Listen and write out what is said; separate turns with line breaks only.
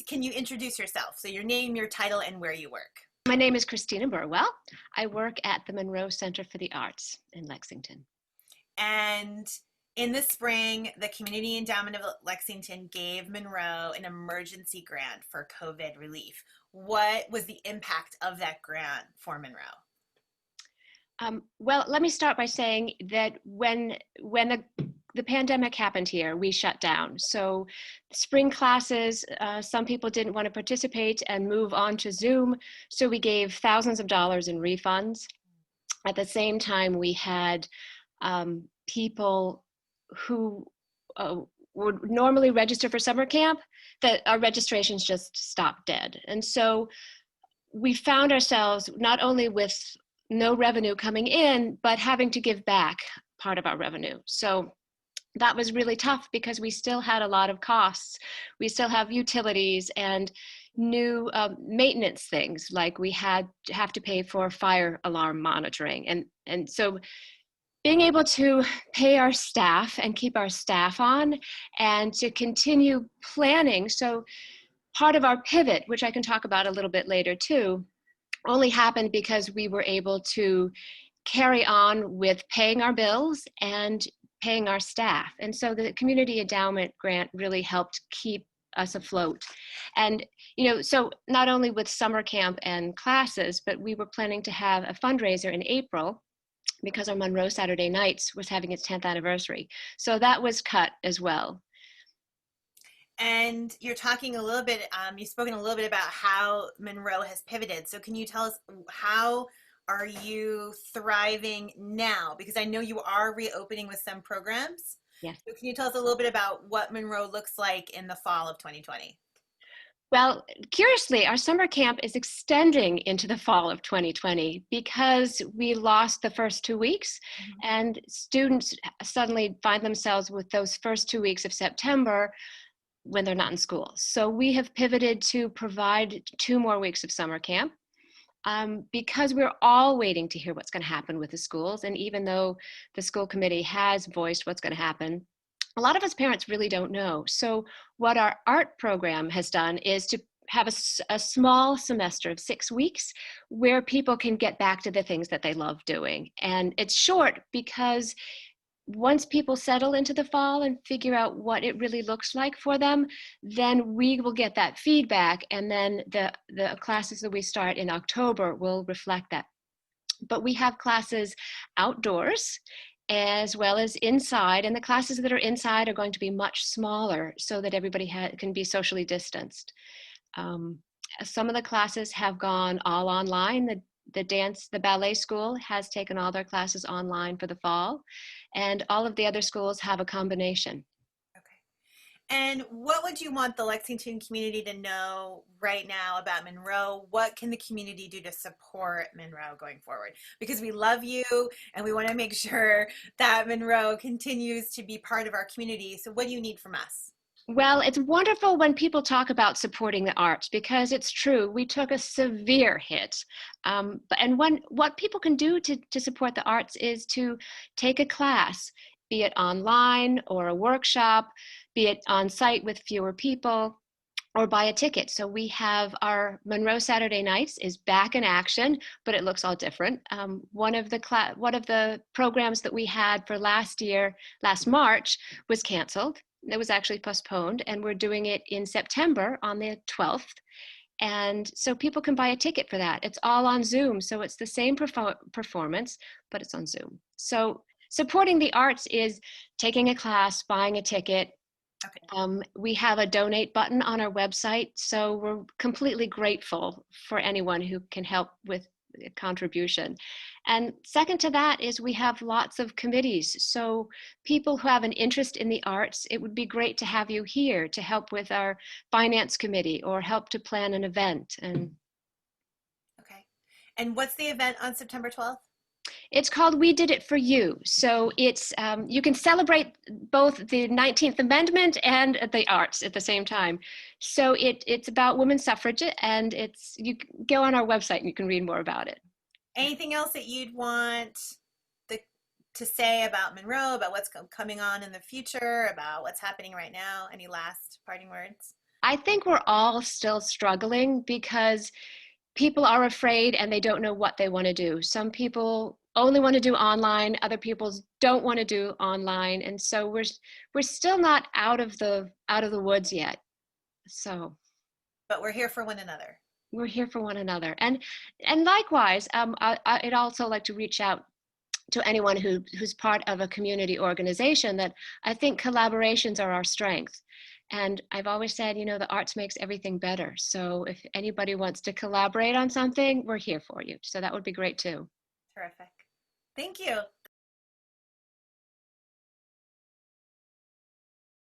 can you introduce yourself? So your name, your title, and where you work.
My name is Cristina Burwell. I work at the Munroe Center for the Arts in Lexington.
And in the spring, the Community Endowment of Lexington gave Munroe an emergency grant for COVID relief. What was the impact of that grant for Munroe?
Well, let me start by saying that when the pandemic happened here, we shut down. So spring classes, some people didn't want to participate and move on to Zoom. So we gave thousands of dollars in refunds. At the same time, we had people who would normally register for summer camp, that our registrations just stopped dead. And so we found ourselves not only with no revenue coming in, but having to give back part of our revenue. So that was really tough because we still had a lot of costs. We still have utilities and new maintenance things, like we have to pay for fire alarm monitoring. And so being able to pay our staff and keep our staff on and to continue planning. So part of our pivot, which I can talk about a little bit later too, only happened because we were able to carry on with paying our bills and paying our staff. And so the Community Endowment Grant really helped keep us afloat. And, so not only with summer camp and classes, but we were planning to have a fundraiser in April because our Munroe Saturday Nights was having its 10th anniversary. So that was cut as well.
And you're talking a little bit, you've spoken a little bit about how Munroe has pivoted. So can you tell us, how are you thriving now? Because I know you are reopening with some programs.
Yes.
So can you tell us a little bit about what Munroe looks like in the fall of 2020?
Well, curiously, our summer camp is extending into the fall of 2020 because we lost the first 2 weeks, and students suddenly find themselves with those first 2 weeks of September when they're not in school. So we have pivoted to provide 2 more weeks of summer camp because we're all waiting to hear what's going to happen with the schools. And even though the school committee has voiced what's going to happen, a lot of us parents really don't know. So what our art program has done is to have a small semester of 6 weeks where people can get back to the things that they love doing. And it's short because once people settle into the fall and figure out what it really looks like for them, then we will get that feedback, and then the classes that we start in October will reflect that. But we have classes outdoors as well as inside, and the classes that are inside are going to be much smaller so that everybody can be socially distanced. Some of the classes have gone all online. The ballet school has taken all their classes online for the fall, and all of the other schools have a combination.
Okay. And what would you want the Lexington community to know right now about Munroe? What can the community do to support Munroe going forward? Because we love you and we want to make sure that Munroe continues to be part of our community. So what do you need from us?
Well, it's wonderful when people talk about supporting the arts, because it's true. We took a severe hit. And what people can do to support the arts is to take a class, be it online or a workshop, be it on site with fewer people, or buy a ticket. So we have our Munroe Saturday Nights is back in action, but it looks all different. One of the programs that we had for last March, was canceled. It was actually postponed, and we're doing it in September on the 12th. And so people can buy a ticket for that. It's all on Zoom, so it's the same performance, but it's on Zoom. So supporting the arts is taking a class, buying a ticket. Okay. We have a donate button on our website, so we're completely grateful for anyone who can help with a contribution. And second to that is we have lots of committees. So people who have an interest in the arts, it would be great to have you here to help with our finance committee or help to plan an event. And
okay. And what's the event on September 12th?
It's called We Did It For You. So it's you can celebrate both the 19th Amendment and the arts at the same time. So it's about women's suffrage, and you go on our website and you can read more about it.
Anything else that you'd want to say about Munroe, about what's coming on in the future, about what's happening right now? Any last parting words?
I think we're all still struggling because people are afraid and they don't know what they want to do. Some people only want to do online, other people don't want to do online, and so we're still not out of the woods yet. So
But we're here for one another.
we're here for one another, and likewise, I'd also like to reach out to anyone who's part of a community organization that I think collaborations are our strength. And I've always said, you know, the arts makes everything better. So if anybody wants to collaborate on something, we're here for you. So that would be great too.
Terrific. Thank you.